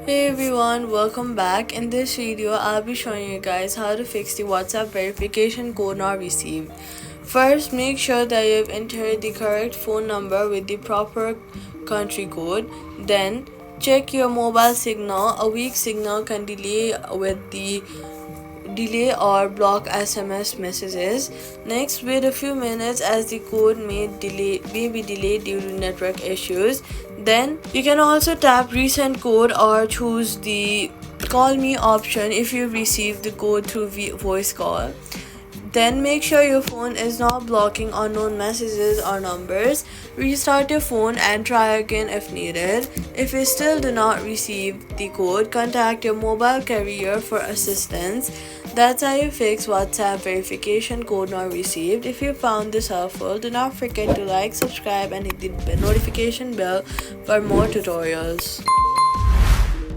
Hey everyone, welcome back. In this video, I'll be showing you guys how to fix the WhatsApp verification code not received. First, make sure that you've entered the correct phone number with the proper country code. Then, check your mobile signal. A weak signal can delay or block SMS messages. Next, wait a few minutes as the code may be delayed due to network issues. Then you can also tap resend code or choose the call me option if you receive the code through voice call. Then make sure your phone is not blocking unknown messages or numbers. Restart your phone and try again if needed. If you still do not receive the code, contact your mobile carrier for assistance. That's how you fix WhatsApp verification code not received. If you found this helpful, do not forget to like, subscribe, and hit the notification bell for more tutorials.